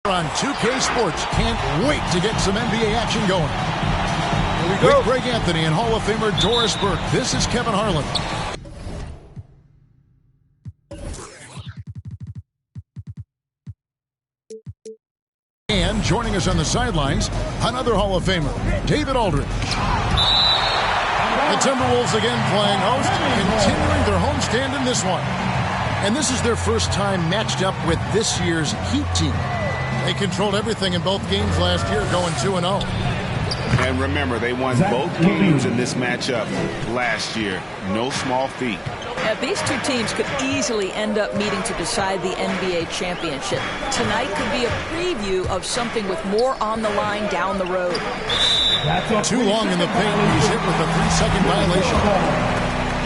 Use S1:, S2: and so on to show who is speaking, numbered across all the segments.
S1: On 2K Sports, can't wait to get some NBA action going. Here we go. With Greg Anthony and Hall of Famer Doris Burke. This is Kevin Harlan. And joining us on the sidelines, another Hall of Famer, David Aldridge. The Timberwolves again playing host, continuing their homestand in this one. And this is their first time matched up with this year's Heat team. They controlled everything in both games last year, going 2-0.
S2: And remember, they won both games in this matchup last year. No small feat.
S3: Yeah, these two teams could easily end up meeting to decide the NBA championship. Tonight could be a preview of something with more on the line down the road.
S1: Too long in the paint. He's hit with a 3-second violation.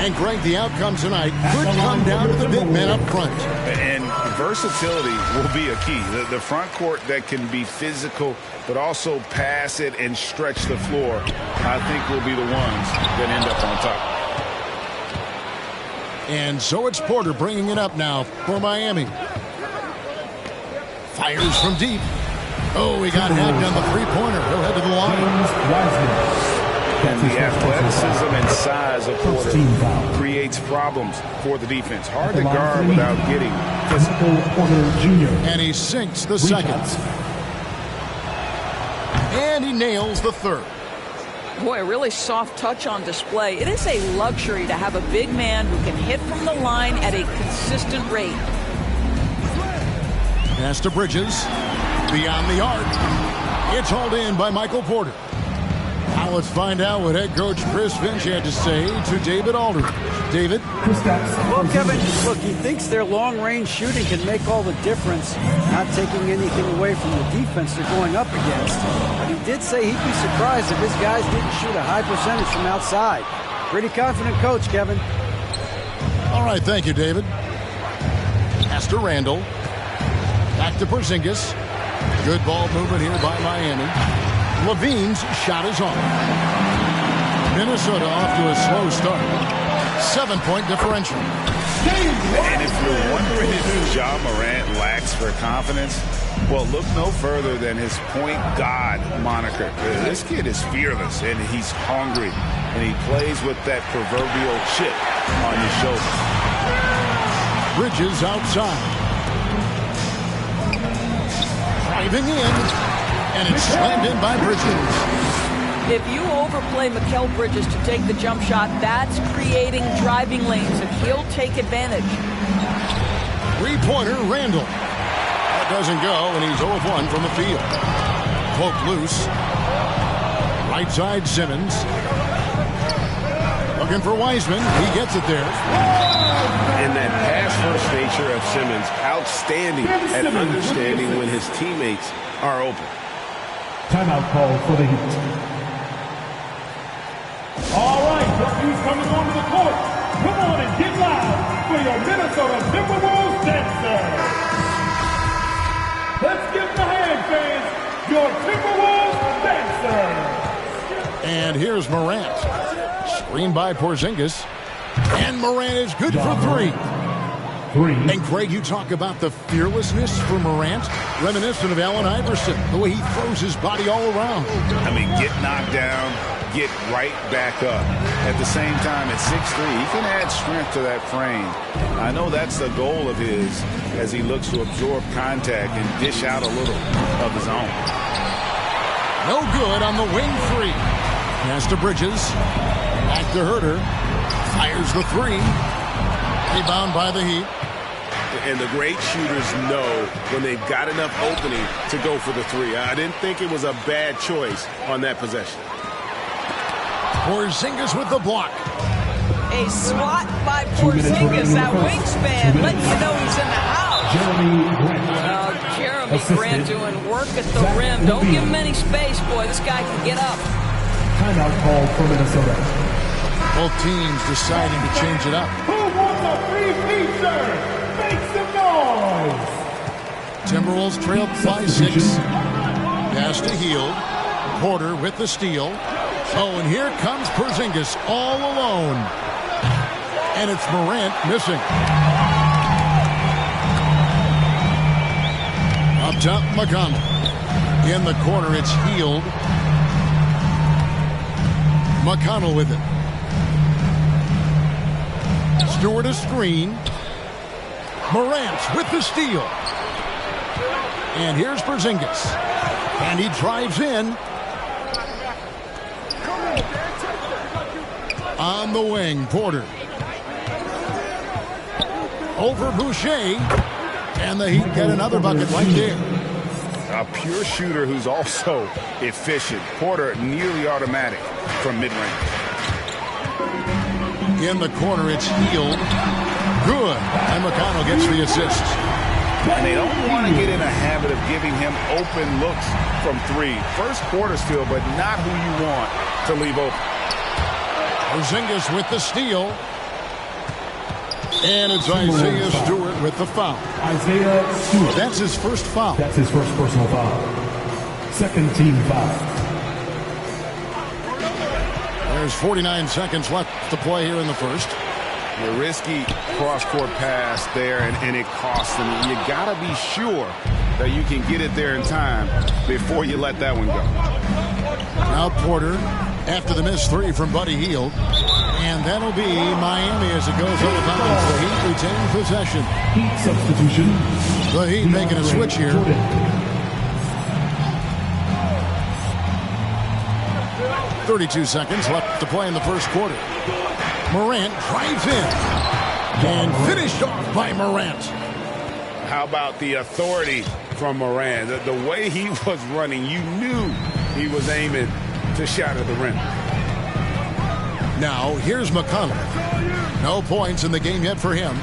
S1: And, Greg, the outcome tonight could come down to the big man up front.
S2: And versatility will be a key. The front court that can be physical but also pass it and stretch the floor, I think will be the ones that end up on top.
S1: And so it's Porter bringing it up now for Miami. Fires from deep. Oh, he got hacked on the three-pointer. He'll head to the line.
S2: And the athleticism and size of Porter creates problems for the defense. Hard to guard without getting physical.
S1: And he sinks the second. And he nails the third.
S3: Boy, a really soft touch on display. It is a luxury to have a big man who can hit from the line at a consistent rate.
S1: Pass to Bridges. Beyond the arc. It's hauled in by Michael Porter. Now let's find out what head coach Chris Finch had to say to David Aldridge. David?
S4: Well, Kevin, look, he thinks their long-range shooting can make all the difference, not taking anything away from the defense they're going up against. But he did say he'd be surprised if his guys didn't shoot a high percentage from outside. Pretty confident coach, Kevin.
S1: All right, thank you, David. Pass to Randall. Back to Porzingis. Good ball movement here by Miami. Levine's shot is on. Minnesota off to a slow start. 7-point differential.
S2: And if you're wondering if Ja Morant lacks for confidence, well, look no further than his point guard moniker. This kid is fearless, and he's hungry, and he plays with that proverbial chip on his shoulder.
S1: Bridges outside. Driving in. And it's slammed in by Bridges.
S3: If you overplay Mikal Bridges to take the jump shot, that's creating driving lanes, and he'll take advantage.
S1: Three-pointer, Randall. That doesn't go, and he's 0 of 1 from the field. Poke loose. Right side, Simmons. Looking for Wiseman. He gets it there.
S5: And that pass-first nature of Simmons, outstanding at understanding when his teammates are open.
S6: Timeout call for the Heat. All right, Bucky's coming onto the court. Come on and get loud for your Minnesota Timberwolves dancers. Let's give them a hand, fans. Your Timberwolves dancers.
S1: And here's Morant. Screened by Porzingis. And Morant is good for three. And, Greg, you talk about the fearlessness for Morant, reminiscent of Allen Iverson, the way he throws his body all around.
S2: I mean, get knocked down, get right back up. At the same time, at 6'3", he can add strength to that frame. I know that's the goal of his as he looks to absorb contact and dish out a little of his own.
S1: No good on the wing three. Pass to Bridges. Back to Herter. Fires the three. Rebound by the Heat.
S5: And the great shooters know when they've got enough opening to go for the three. I didn't think it was a bad choice on that possession.
S1: Porzingis with the block.
S3: A swat by Porzingis, that wingspan, letting you know he's in the house. Jeremy Grant doing work at the rim. Don't give him any space, boy. This guy can get up.
S6: Timeout call for Minnesota.
S1: Both teams deciding to change it up.
S6: Who wants a free feature? Make some noise!
S1: Timberwolves trailed by 6. Pass to Hield. Porter with the steal. Oh, and here comes Porzingis all alone. And it's Morant missing. Up To McConnell. In the corner, it's Hield. McConnell with it. Stewart a screen. Morant with the steal. And here's Porzingis. And he drives in. On the wing, Porter. Over Boucher. And the Heat get another bucket right there.
S2: A pure shooter who's also efficient. Porter nearly automatic from mid-range.
S1: In the corner, it's Hield. Good. And McConnell gets the assist.
S2: And they don't want to get in a habit of giving him open looks from three. First quarter still, but not who you want to leave open.
S1: Porzingis with the steal. And it's Isaiah Stewart with the foul.
S6: Isaiah Stewart.
S1: That's his first foul.
S6: That's his first personal foul. Second team foul.
S1: There's 49 seconds left to play here in the first.
S2: A risky cross-court pass there, and it costs them. You got to be sure that you can get it there in time before you let that one go.
S1: Now Porter after the missed three from Buddy Hield. And that'll be Miami as it goes out of bounds. The Heat retain possession.
S6: Heat substitution.
S1: The Heat making a switch here. 32 seconds left to play in the first quarter. Morant drives in. And finished off by Morant.
S2: How about the authority from Morant? The way he was running, you knew he was aiming to shot at the rim.
S1: Now, here's McConnell. No points in the game yet for him.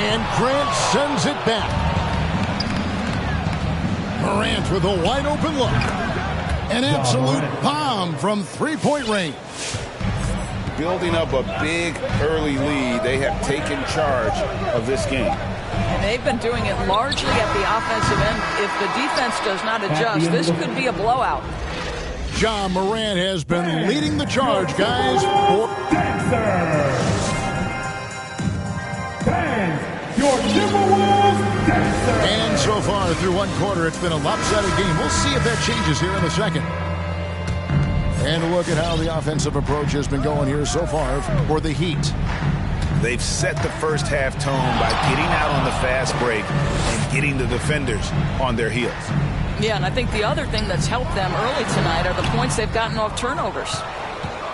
S1: And Grant sends it back. Morant with a wide open look. An absolute bomb from three-point range.
S2: Building up a big early lead, they have taken charge of this game.
S3: And they've been doing it largely at the offensive end. If the defense does not adjust, this could be a blowout.
S1: Ja Morant has been leading the charge, guys. For
S6: Your Timberwolves Dancer.
S1: And so far through one quarter, it's been a lopsided game. We'll see if that changes here in the second. And look at how the offensive approach has been going here so far for the Heat.
S2: They've set the first half tone by getting out on the fast break and getting the defenders on their heels.
S3: Yeah, and I think the other thing that's helped them early tonight are the points they've gotten off turnovers.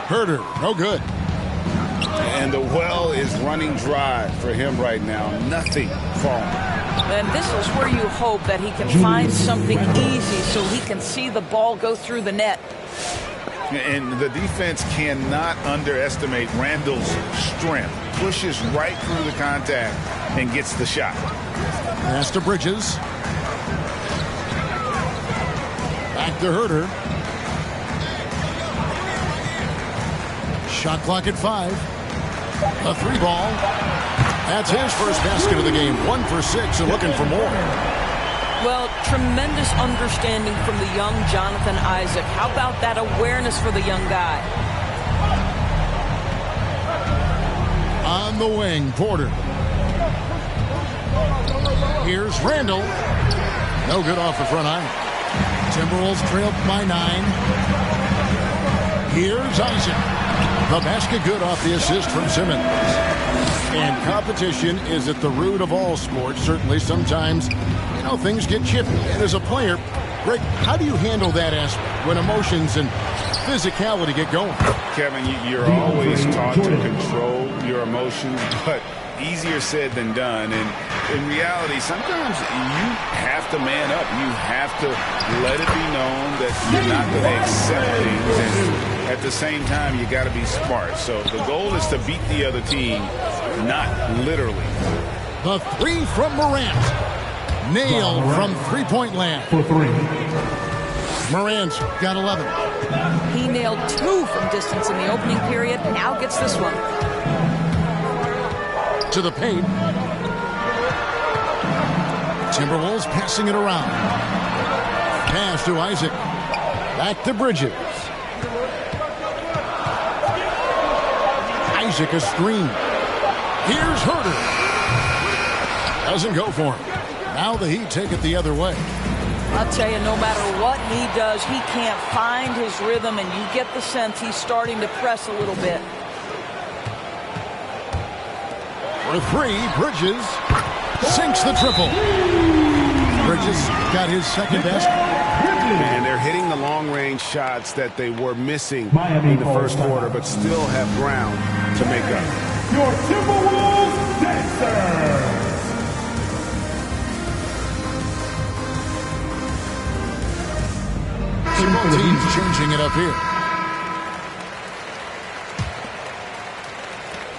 S1: Herter, no good.
S2: And the well is running dry for him right now. Nothing falling.
S3: And this is where you hope that he can find something easy so he can see the ball go through the net.
S2: And the defense cannot underestimate Randall's strength. Pushes right through the contact and gets the shot.
S1: Pass to Bridges. Back to Herter. Shot clock at 5. A three ball. That's his first basket of the game. 1 for 6 and looking for more.
S3: Well, tremendous understanding from the young Jonathan Isaac. How about that awareness for the young guy?
S1: On the wing, Porter. Here's Randall. No good off the front iron. Timberwolves trailed by 9. Here's Isaac. The basket good off the assist from Simmons. And competition is at the root of all sports. Certainly sometimes, you know, things get chippy. And as a player, Greg, how do you handle that aspect when emotions and physicality get going?
S2: Kevin, you're always taught to control your emotions, but easier said than done. And in reality, sometimes you have to man up. You have to let it be known that you're not going to accept things. And at the same time, you got to be smart. So the goal is to beat the other team, not literally.
S1: The three from Morant. Nailed from three-point land.
S6: For 3.
S1: Morant's got 11.
S3: He nailed 2 from distance in the opening period. Now gets this one.
S1: To the paint. Timberwolves passing it around. Pass to Isaac. Back to Bridges. Isaac a screen. Here's Herter. Doesn't go for him. Now the Heat take it the other way.
S3: I'll tell you, no matter what he does, he can't find his rhythm, and you get the sense he's starting to press a little bit.
S1: For three, Bridges sinks the triple. Bridges got his second basket.
S5: And they're hitting the long-range shots that they were missing in the first quarter, but still have ground to make up.
S6: Your Timberwolves Dancers.
S1: Both teams changing it up here.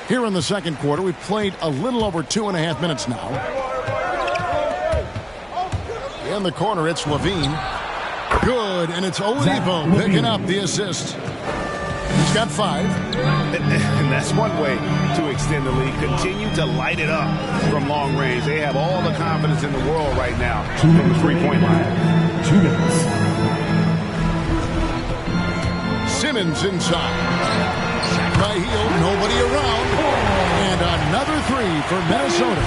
S1: Here in the second quarter, we've played a little over 2.5 minutes now. In the corner, it's Levine. Good, and it's Oladipo picking up the assist. He's got 5.
S5: And that's one way to extend the lead. Continue to light it up from long range. They have all the confidence in the world right now from the three-point line.
S6: 2 minutes.
S1: Simmons inside. Shot by Hield, nobody around. And another 3 for Minnesota.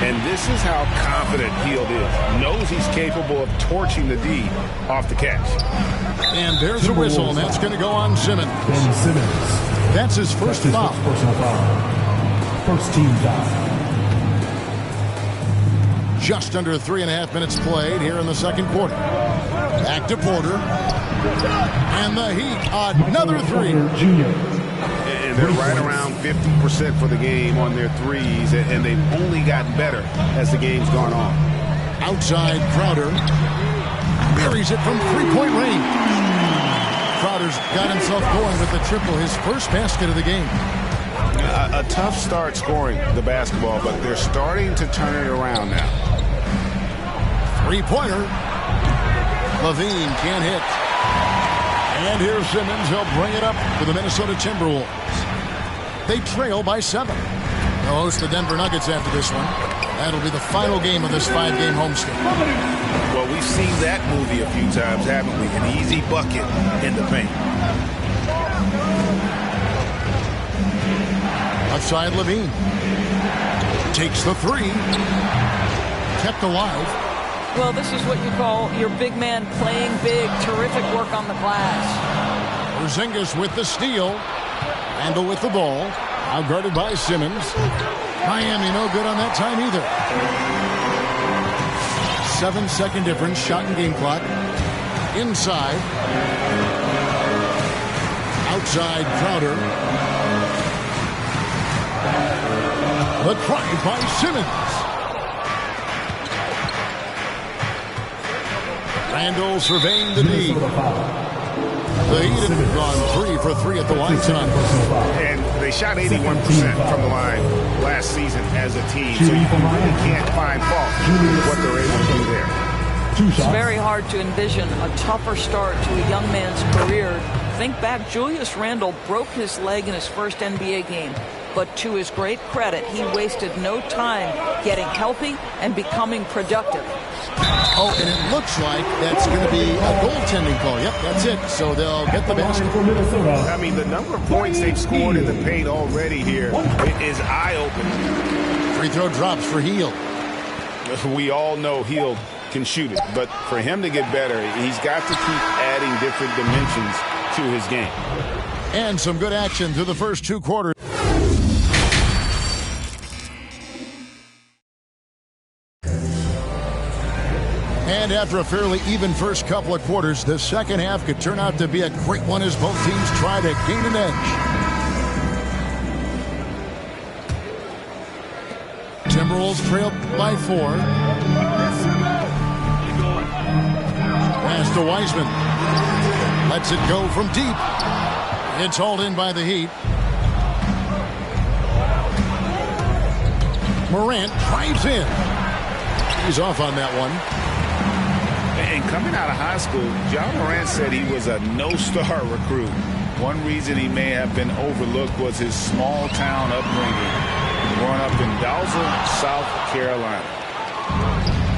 S5: And this is how confident Hield is. Knows he's capable of torching the D off the catch.
S1: And there's a whistle, and that's going to go on Simmons.
S6: Ben Simmons.
S1: That's his first foul.
S6: Personal foul. First team foul.
S1: Just under 3.5 minutes played here in the second quarter. Back to Porter. And the Heat, another 3.
S5: And they're right around 50% for the game on their threes, and they've only gotten better as the game's gone on.
S1: Outside Crowder. Buries it from 3-point range. Crowder's got himself going with the triple, his first basket of the game.
S5: A tough start scoring the basketball, but they're starting to turn it around now.
S1: 3-pointer. Levine can't hit. And here's Simmons. He'll bring it up for the Minnesota Timberwolves. They trail by 7. They'll host the Denver Nuggets after this one. That'll be the final game of this 5-game homestand.
S5: Well, we've seen that movie a few times, haven't we? An easy bucket in the paint.
S1: Outside Levine. Takes the 3. Kept alive.
S3: Well, this is what you call your big man playing big. Terrific work on the glass.
S1: Porzingis with the steal. Randle with the ball. Now guarded by Simmons. Miami no good on that time either. 7-second difference. Shot and game clock. Inside. Outside Crowder. The try by Simmons. Randle surveying the D. The Heat have gone 3 for 3 at the line tonight.
S5: And they shot 81% from the line last season as a team, so you really can't find fault with what they're able to do there.
S3: It's very hard to envision a tougher start to a young man's career. Think back, Julius Randle broke his leg in his first NBA game. But to his great credit, he wasted no time getting healthy and becoming productive.
S1: Oh, and it looks like that's going to be a goaltending call. Yep, that's it. So they'll get the basket.
S5: I mean, the number of points they've scored in the paint already here is eye-opening.
S1: Free throw drops for Hield.
S5: We all know Hield can shoot it, but for him to get better, he's got to keep adding different dimensions to his game.
S1: And some good action through the first 2 quarters. And after a fairly even first couple of quarters, the second half could turn out to be a great one as both teams try to gain an edge. Timberwolves trail by 4. Pass to Wiseman. Lets it go from deep. It's hauled in by the Heat. Morant drives in. He's off on that one.
S5: And coming out of high school, Ja Morant said he was a no-star recruit. One reason he may have been overlooked was his small-town upbringing, growing up in Dalzell, South Carolina.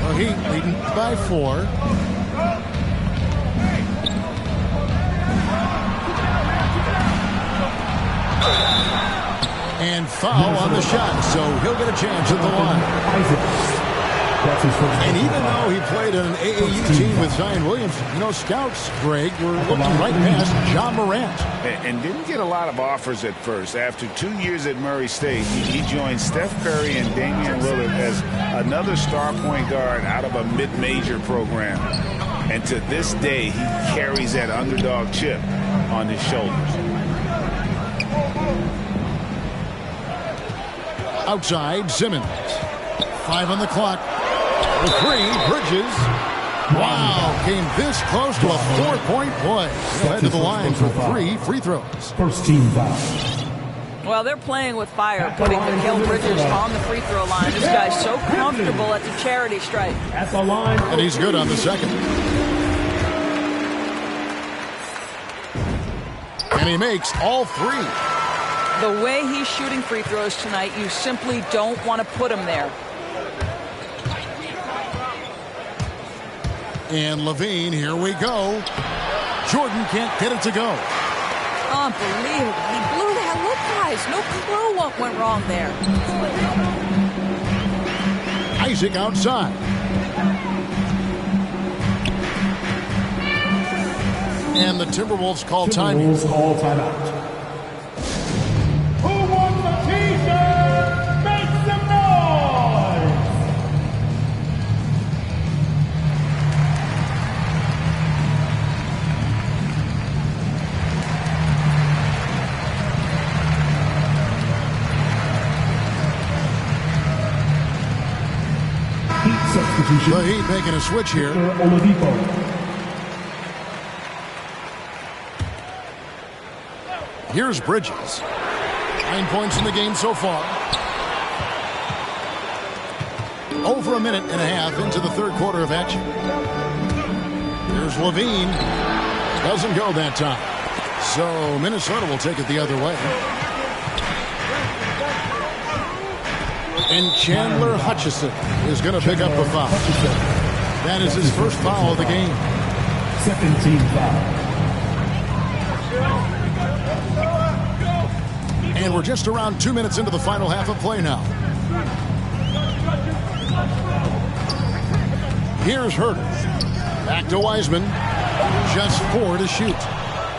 S1: Well, Heat leading by 4. And foul on the shot, so he'll get a chance at the line. And even though he played on an AAU team with Zion Williamson, scouts, Greg, were looking right past Ja Morant.
S2: And didn't get a lot of offers at first. After 2 years at Murray State, he joined Steph Curry and Damian Lillard as another star point guard out of a mid-major program. And to this day, he carries that underdog chip on his shoulders.
S1: Outside, Simmons. 5 on the clock. The 3, Bridges. Wow, came this close to a 4-point play. He'll head to the line for 3 free throws.
S7: First team foul.
S3: Well, they're playing with fire, putting Mikal Bridges on the free throw line. This guy's so comfortable at the charity stripe.
S7: At the line.
S1: And he's good on the second. And he makes all 3.
S3: The way he's shooting free throws tonight, you simply don't want to put him there.
S1: And Levine, here we go. Jordan can't get it to go.
S3: Unbelievable. He blew that. Look, guys, no clue what went wrong there.
S1: Isaac outside. And the Timberwolves call time.
S7: Timberwolves call timeout.
S6: Who wants a t-shirt? Make some noise!
S7: Heat substitution.
S1: The Heat making a switch here.
S7: Oladipo.
S1: Here's Bridges. 9 points in the game so far. Over a minute and a half into the third quarter of action. Here's Levine. Doesn't go that time. So Minnesota will take it the other way. And Chandler Hutchison is going to pick up a foul. That is his first foul of the game.
S7: Second team foul.
S1: And we're just around 2 minutes into the final half of play now. Here's Herter. Back to Wiseman. Just 4 to shoot.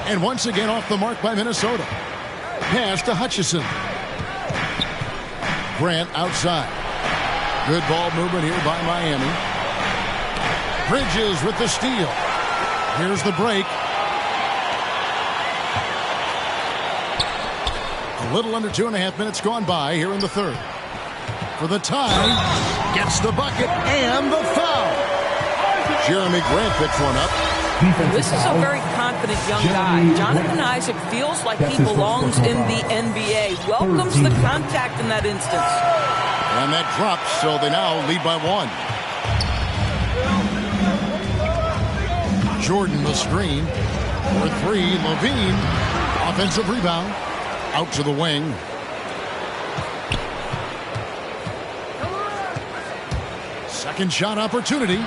S1: And once again off the mark by Minnesota. Pass to Hutchison. Grant outside. Good ball movement here by Miami. Bridges with the steal. Here's the break. A little under 2.5 minutes gone by here in the third. For the tie, gets the bucket and the foul. Jeremy Grant picks one up.
S3: This is a very confident young guy. Jonathan Isaac feels like he belongs in the NBA. Welcomes the contact in that instance.
S1: And that drops, so they now lead by 1. Jordan the screen. For 3, Levine. Offensive rebound. Out to the wing. Second shot opportunity.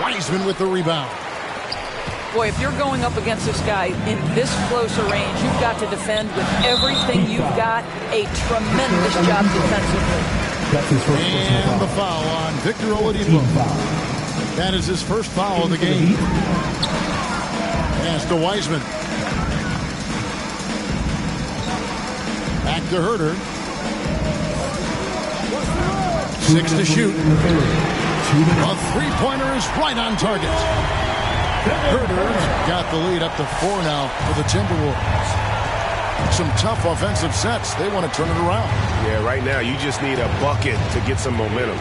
S1: Wiseman with the rebound.
S3: Boy, if you're going up against this guy in this close a range, you've got to defend with everything you've got. A tremendous job defensively.
S1: And the foul on Victor Oladipo. That is his first foul of the game. Pass to Wiseman. Back to Herter. 6 to shoot. A three-pointer is right on target. Herter's got the lead up to 4 now for the Timberwolves. Some tough offensive sets. They want to turn it around.
S8: Yeah, right now you just need a bucket to get some momentum.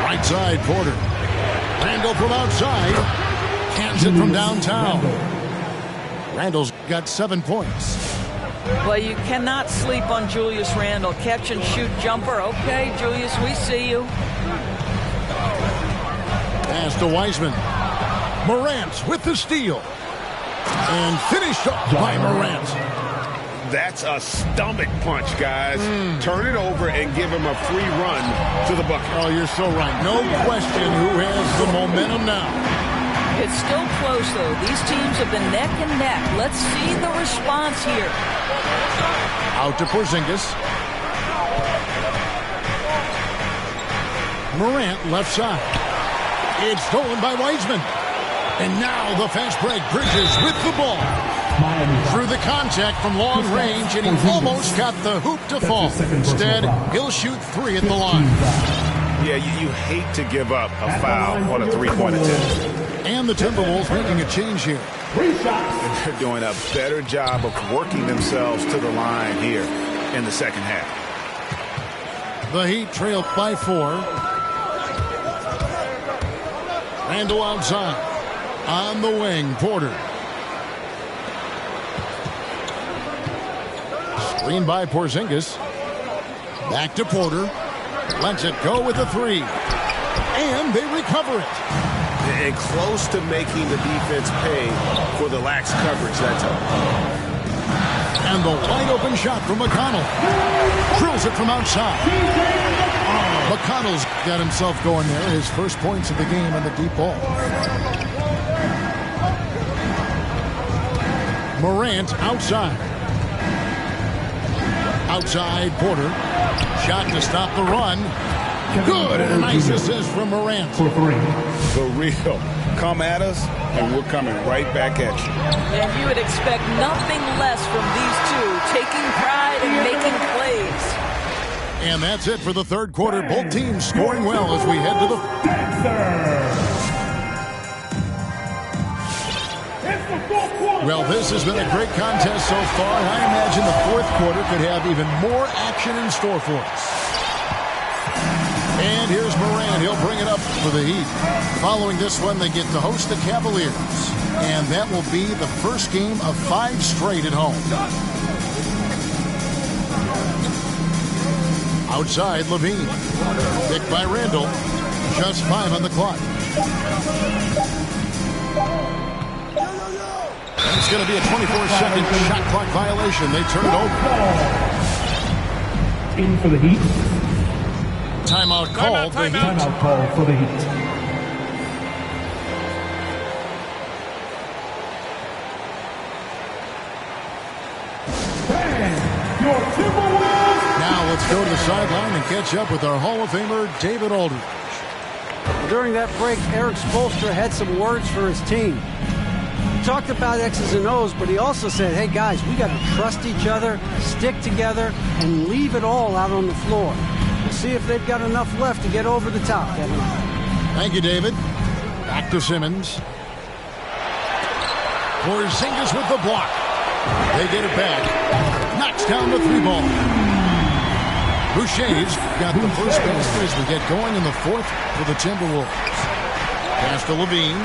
S1: Right side, Porter. Randall from outside. Cans it from downtown. Randall's got 7 points.
S3: Well, you cannot sleep on Julius Randle. Catch and shoot jumper. Okay, Julius, we see you.
S1: Pass to Wiseman. Morant with the steal. And finished off by Morant.
S8: That's a stomach punch, guys. Turn it over and give him a free run to the bucket.
S1: Oh, you're so right. No question who has the momentum now.
S3: It's still close, though. These teams have been neck and neck. Let's see the response here.
S1: Out to Porzingis. Morant left side. It's stolen by Wiseman. And now the fast break. Bridges with the ball. Through the contact from long range, and he almost got the hoop to fall. Instead, he'll shoot 3 at the line.
S2: Yeah, you hate to give up a foul on a three-point attempt.
S1: And the Timberwolves making a change here.
S2: They're doing a better job of working themselves to the line here in the second half.
S1: The Heat trail by 4. Randle outside. On the wing, Porter. Screen by Porzingis. Back to Porter. Lets it go with the 3. And they recover it.
S8: And close to making the defense pay for the lax coverage that time.
S1: And the wide open shot from McConnell. Drills it from outside. McConnell's got himself going there. His first points of the game on the deep ball. Morant outside. Outside Porter. Shot to stop the run. Good, and a nice assist from Morant.
S7: For 3.
S2: The real. Come at us, and we're coming right back at you.
S3: And you would expect nothing less from these two, taking pride and making plays.
S1: And that's it for the third quarter. Both teams scoring well as we head to the... Well, this has been a great contest so far, and I imagine the fourth quarter could have even more action in store for us. And here's Morant. He'll bring it up for the Heat. Following this one, they get to host the Cavaliers. And that will be the first game of 5 straight at home. Outside, Levine. Picked by Randle. Just 5 on the clock. And it's going to be a 24-second shot clock violation. They turn it over.
S7: In for the Heat.
S1: Timeout called.
S7: Timeout call for the Heat.
S1: Now let's go to the sideline and catch up with our Hall of Famer, David Aldridge.
S4: During that break, Eric Spoelstra had some words for his team. He talked about X's and O's, but he also said, hey guys, we got to trust each other, stick together, and leave it all out on the floor. We'll see if they've got enough left to get over the top, Kevin.
S1: Thank you, David. Back to Simmons. Porzingis with the block. They get it back. Knocks down the 3 ball. Boucher's got the first basket as we get going in the fourth for the Timberwolves. Pass to Levine.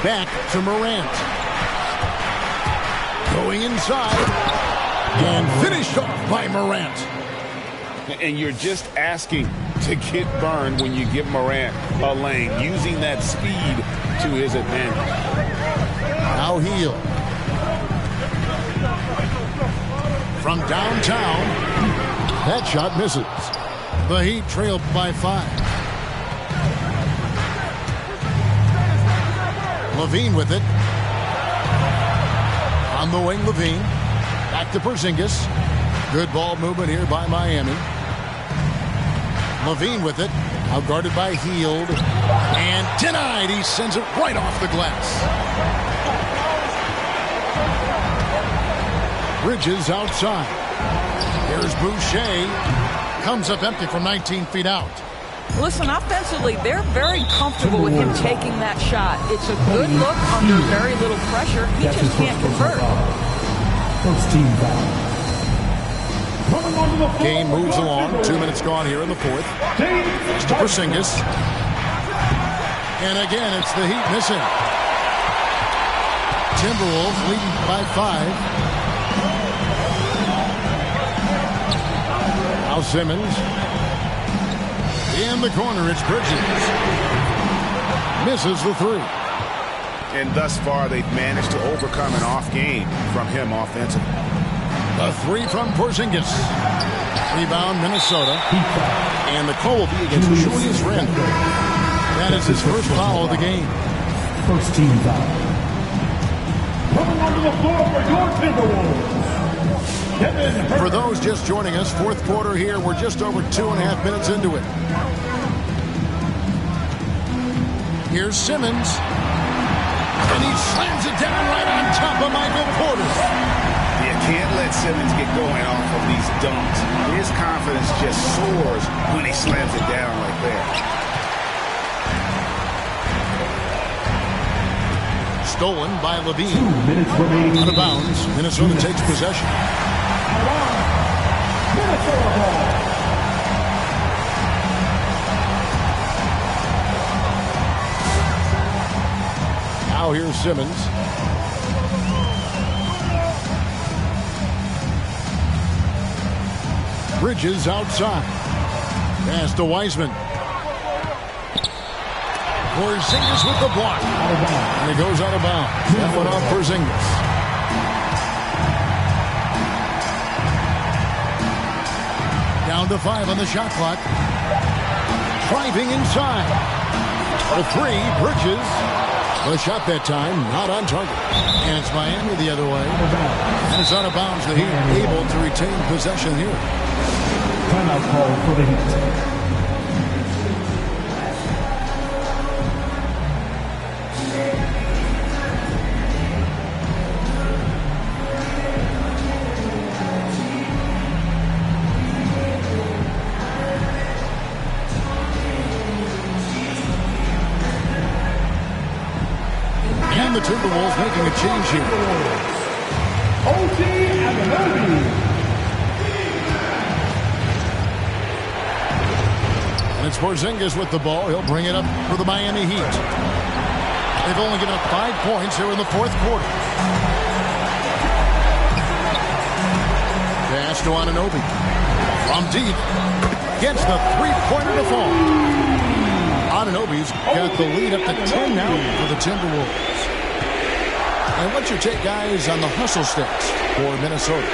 S1: Back to Morant. Going inside. And finished off by Morant.
S2: And you're just asking to get burned when you give Morant a lane, using that speed to his advantage.
S1: Now Hield. From downtown. That shot misses. The Heat trailed by 5. Levine with it. On the wing, Levine. Back to Porzingis. Good ball movement here by Miami. Levine with it. Out guarded by Hield. And denied. He sends it right off the glass. Bridges outside. Here's Boucher. Comes up empty from 19 feet out.
S3: Listen, offensively, they're very comfortable with him taking that shot. It's a good look under very little pressure. He just can't convert.
S7: First team foul.
S1: Game moves along. 2 minutes gone here in the fourth. It's to Porzingis. And again, it's the Heat missing. Timberwolves leading by 5. Now Simmons. In the corner, it's Bridges. Misses the 3.
S2: And thus far, they've managed to overcome an off game from him offensively.
S1: The 3 from Porzingis. Rebound, Minnesota. And the call will be against Julius Randle. That is his first foul of the game.
S7: First team foul.
S6: Coming onto the floor for your Timberwolves,
S1: For those just joining us, fourth quarter here. We're just over 2.5 minutes into it. Here's Simmons. And he slams it down right on top of Michael Porter.
S2: You can't let Simmons get going off of these dunks. His confidence just soars when he slams it down like that.
S1: Stolen by Levine.
S7: 2 minutes remaining.
S1: Out of bounds. Minnesota takes possession.
S6: Minnesota ball.
S1: Now here's Simmons. Bridges outside. Pass to Wiseman. Porzingis with the block. And it goes out of bounds. That one off Porzingis. Down to 5 on the shot clock. Driving inside. A 3, Bridges. The shot that time, not on target. And it's Miami the other way. And it's out of bounds. The Heat able to retain possession here.
S7: Timeout call for the Heat.
S1: And the Timberwolves making a change here.
S6: OG Anunoby.
S1: And it's Porzingis with the ball. He'll bring it up for the Miami Heat. They've only given up 5 points here in the fourth quarter. Pass to Anunoby. From deep. Gets the three-pointer to fall. Anunoby's got the lead up to 10 now for the Timberwolves. And what's your take, guys, on the hustle sticks for Minnesota?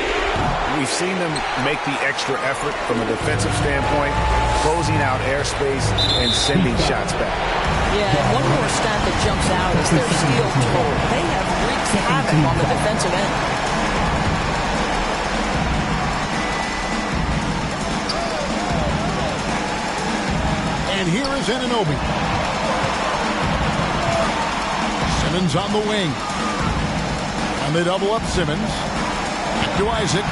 S2: We've seen them make the extra effort from a defensive standpoint, closing out airspace and sending shots back.
S3: Yeah, and one more stat that jumps out is their steal total. They have wreaked havoc on the defensive end.
S1: And here is Anunoby. Simmons on the wing. And they double up Simmons. Back to Isaac.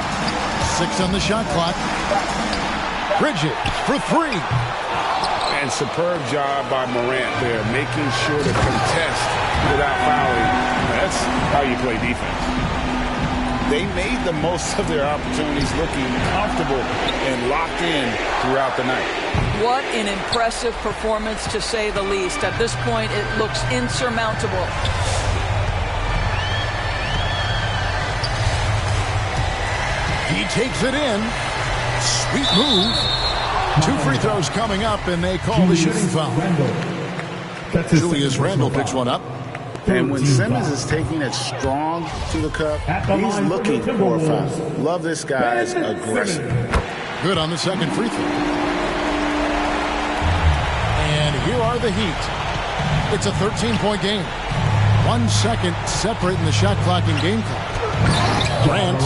S1: 6 on the shot clock. Bridges for 3.
S8: And superb job by Morant there, making sure to contest without fouling. That's how you play defense.
S2: They made the most of their opportunities, looking comfortable and locked in throughout the night.
S3: What an impressive performance, to say the least. At this point, it looks insurmountable.
S1: He takes it in. Sweet move. 2 free throws coming up, and they call the shooting foul. Julius Randle picks one up.
S2: And when Simmons is taking it strong to the cup, he's looking for a foul. Love this guy's aggression.
S1: Good on the second free throw. And here are the Heat. It's a 13-point game. 1 second separate in the shot clock and game clock. Grant.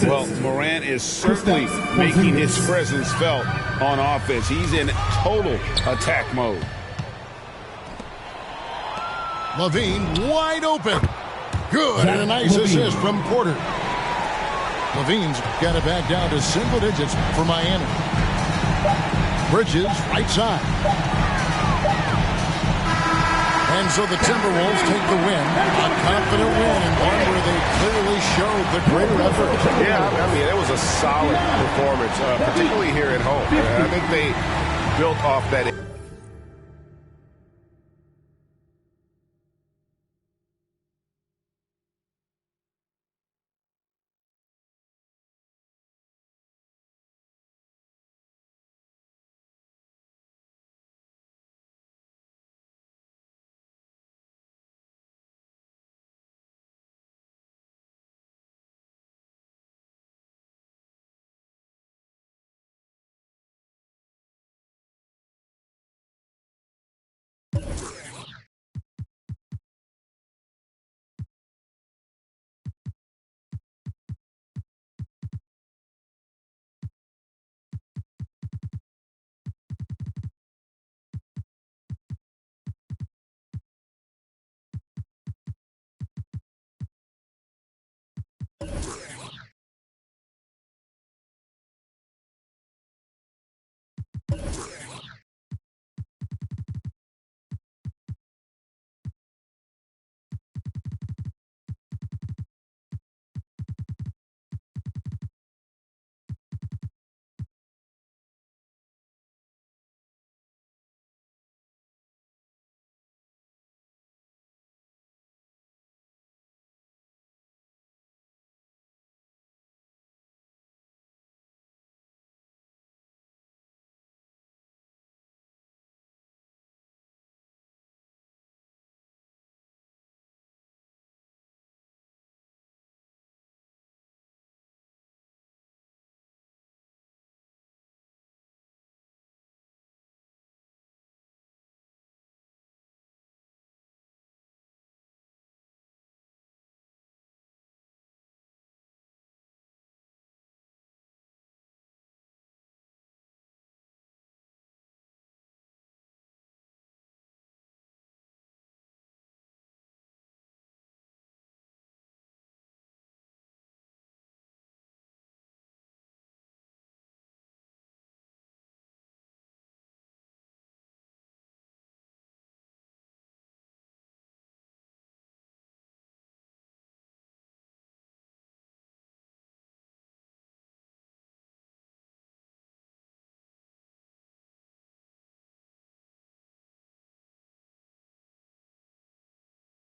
S8: Well, Morant is certainly making his presence felt on offense. He's in total attack mode.
S1: Levine wide open. Good, and a nice assist from Porter. Levine's got it back down to single digits for Miami. Bridges, right side. And so the Timberwolves take the win. A confident win, and one where they clearly showed the greater effort.
S8: Yeah, I mean, it was a solid performance, particularly here at home. I think they built off that